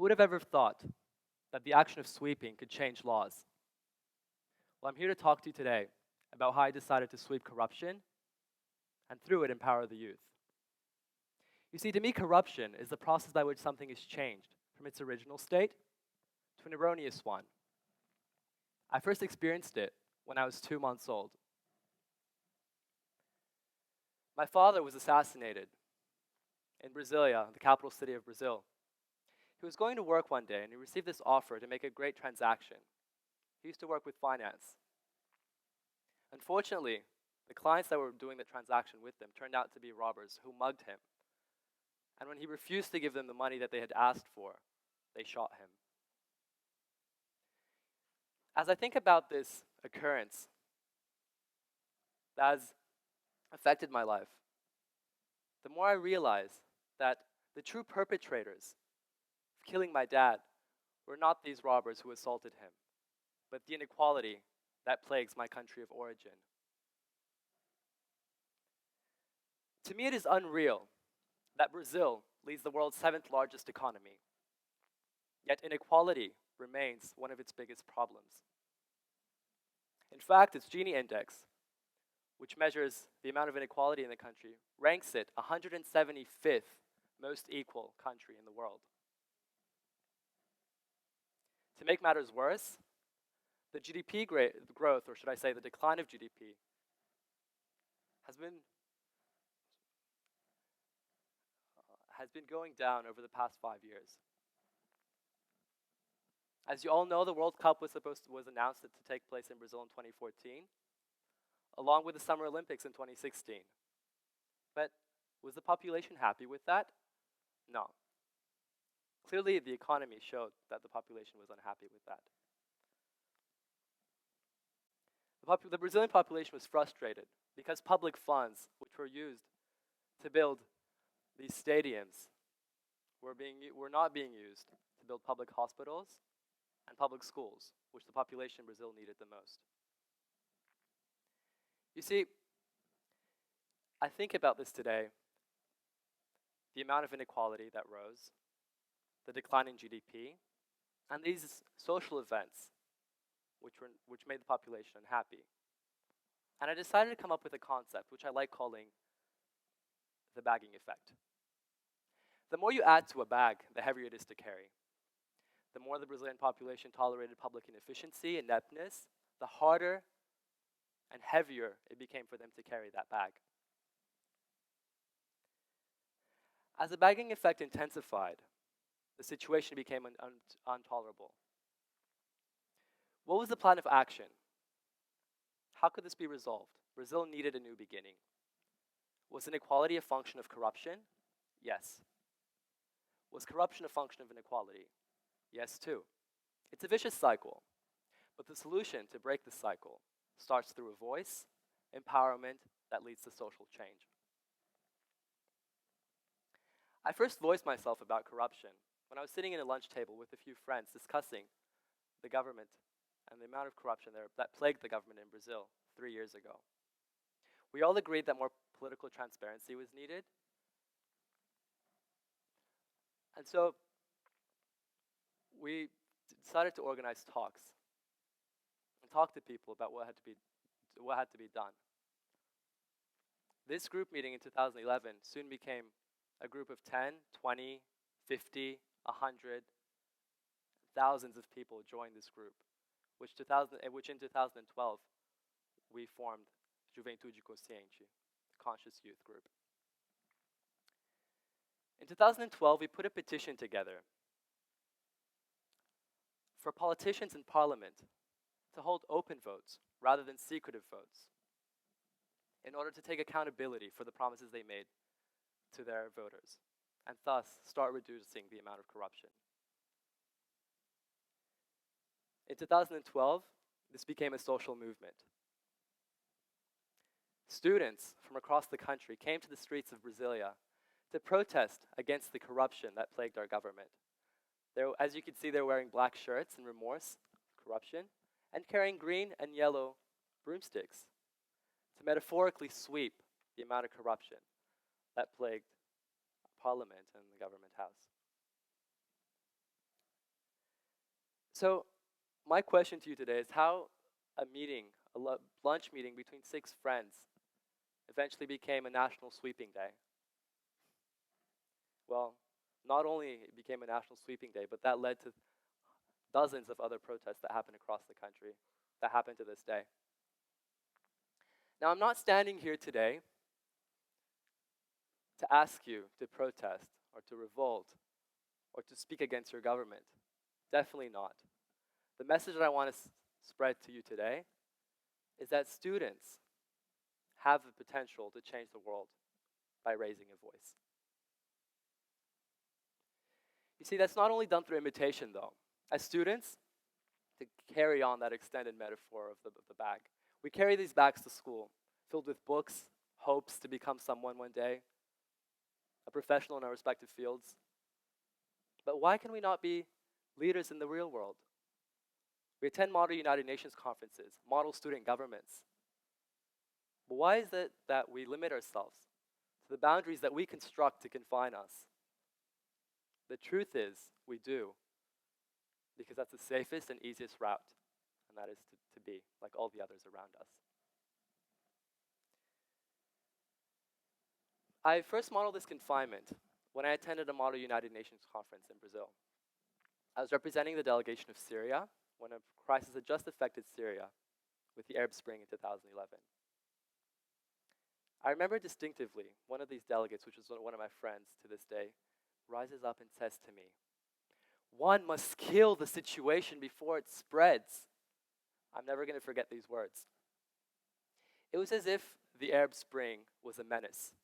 Who would have ever thought that the action of sweeping could change laws? Well, I'm here to talk to you today about how I decided to sweep corruption and through it empower the youth. You see, to me, corruption is the process by which something is changed from its original state to an erroneous one. I first experienced it when I was 2 months old. My father was assassinated in Brasilia, the capital city of Brazil. He was going to work one day and he received this offer to make a great transaction. He used to work with finance. Unfortunately, the clients that were doing the transaction with him turned out to be robbers who mugged him. And when he refused to give them the money that they had asked for, they shot him. As I think about this occurrence that has affected my life, the more I realize that the true perpetrators of killing my dad were not these robbers who assaulted him, but the inequality that plagues my country of origin. To me, it is unreal that Brazil leads the world's 7th largest economy, yet inequality remains one of its biggest problems. In fact, its Gini index, which measures the amount of inequality in the country, ranks it 175th most equal country in the world. To make matters worse, the GDP growth, or should I say the decline of GDP, has been going down over the past 5 years. As you all know, the World Cup was announced to take place in Brazil in 2014, along with the Summer Olympics in 2016. But was the population happy with that? No. Clearly, the economy showed that the population was unhappy with that. The Brazilian population was frustrated because public funds, which were used to build these stadiums, were not being used to build public hospitals and public schools, which the population in Brazil needed the most. You see, I think about this today, the amount of inequality that rose, the decline in GDP, and these social events which made the population unhappy. And I decided to come up with a concept which I like calling the bagging effect. The more you add to a bag, the heavier it is to carry. The more the Brazilian population tolerated public inefficiency, ineptness, the harder and heavier it became for them to carry that bag. As the bagging effect intensified, the situation became intolerable. What was the plan of action? How could this be resolved? Brazil needed a new beginning. Was inequality a function of corruption? Yes. Was corruption a function of inequality? Yes, too. It's a vicious cycle, but the solution to break the cycle starts through a voice, empowerment that leads to social change. I first voiced myself about corruption when I was sitting at a lunch table with a few friends discussing the government and the amount of corruption that plagued the government in Brazil 3 years ago. We all agreed that more political transparency was needed. And so we decided to organize talks and talk to people about what had to be done. This group meeting in 2011 soon became a group of 10, 20, 50, 100, thousands of people joined this group, which in 2012 we formed Juventude Consciente, Conscious Youth Group. In 2012, we put a petition together for politicians in parliament to hold open votes rather than secretive votes in order to take accountability for the promises they made to their voters and thus start reducing the amount of corruption. In 2012, this became a social movement. Students from across the country came to the streets of Brasilia to protest against the corruption that plagued our government. As you can see, they're wearing black shirts in remorse, corruption, and carrying green and yellow broomsticks to metaphorically sweep the amount of corruption that plagued Parliament and the government house. So my question to you today is how a meeting, lunch meeting between 6 friends eventually became a national sweeping day. Well, not only it became a national sweeping day, but that led to dozens of other protests that happened across the country, that happen to this day. Now, I'm not standing here today to ask you to protest or to revolt or to speak against your government. Definitely not. The message that I want to spread to you today is that students have the potential to change the world by raising a voice. You see, that's not only done through imitation, though. As students, to carry on that extended metaphor of the bag, we carry these bags to school, filled with books, hopes to become someone one day, a professional in our respective fields. But why can we not be leaders in the real world? We attend model United Nations conferences, model student governments. But why is it that we limit ourselves to the boundaries that we construct to confine us? The truth is, we do, because that's the safest and easiest route, and that is to be like all the others around us. I first modeled this confinement when I attended a Model United Nations conference in Brazil. I was representing the delegation of Syria when a crisis had just affected Syria with the Arab Spring in 2011. I remember distinctively one of these delegates, which was one of my friends to this day, rises up and says to me, "One must kill the situation before it spreads." I'm never going to forget these words. It was as if the Arab Spring was a menace,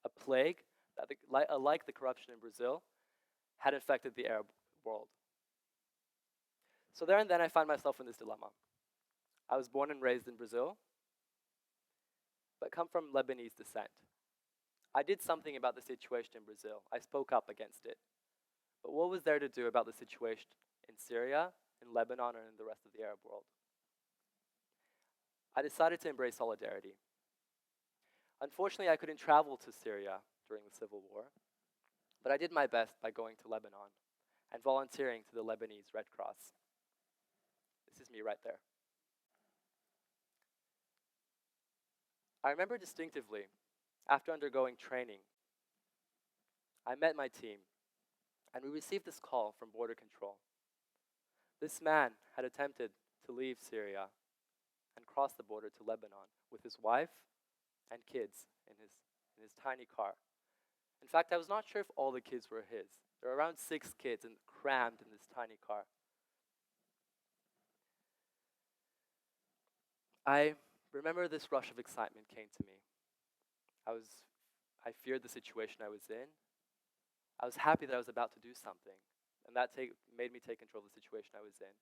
a plague that, like the corruption in Brazil, had infected the Arab world. So there and then I find myself in this dilemma. I was born and raised in Brazil, but come from Lebanese descent. I did something about the situation in Brazil. I spoke up against it. But what was there to do about the situation in Syria, in Lebanon, and in the rest of the Arab world? I decided to embrace solidarity. Unfortunately, I couldn't travel to Syria during the civil war, but I did my best by going to Lebanon and volunteering to the Lebanese Red Cross. This is me right there. I remember distinctively, after undergoing training, I met my team, and we received this call from border control. This man had attempted to leave Syria and cross the border to Lebanon with his wife and kids in his tiny car. In fact, I was not sure if all the kids were his. There were around 6 kids and crammed in this tiny car. I remember this rush of excitement came to me. I feared the situation I was in. I was happy that I was about to do something, and that made me take control of the situation I was in.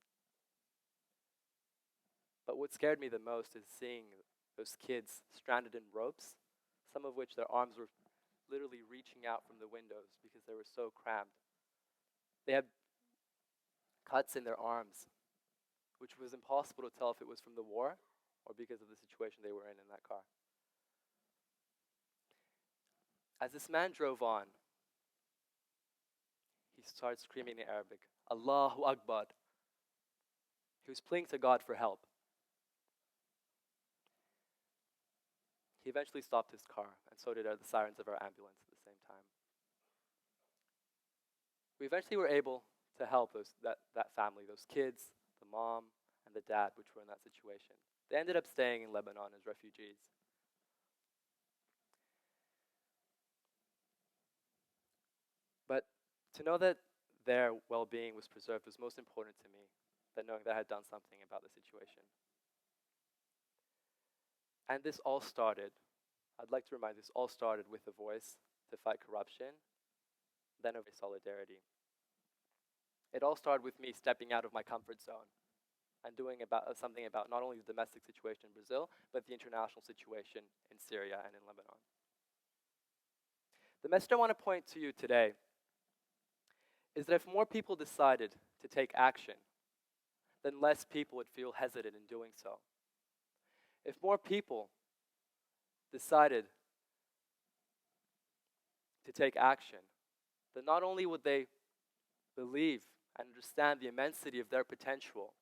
But what scared me the most is seeing those kids stranded in ropes, some of which their arms were literally reaching out from the windows because they were so crammed. They had cuts in their arms, which was impossible to tell if it was from the war or because of the situation they were in that car. As this man drove on, he started screaming in Arabic, "Allahu Akbar." He was pleading to God for help. He eventually stopped his car, and so did the sirens of our ambulance at the same time. We eventually were able to help that family, those kids, the mom, and the dad, which were in that situation. They ended up staying in Lebanon as refugees. But to know that their well-being was preserved was most important to me than knowing that I had done something about the situation. And this all started, I'd like to remind this all started with a voice to fight corruption, then of solidarity. It all started with me stepping out of my comfort zone and doing something about not only the domestic situation in Brazil, but the international situation in Syria and in Lebanon. The message I want to point to you today is that if more people decided to take action, then less people would feel hesitant in doing so. If more people decided to take action, then not only would they believe and understand the immensity of their potential.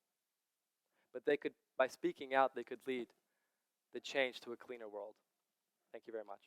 But by speaking out, they could lead the change to a cleaner world. Thank you very much.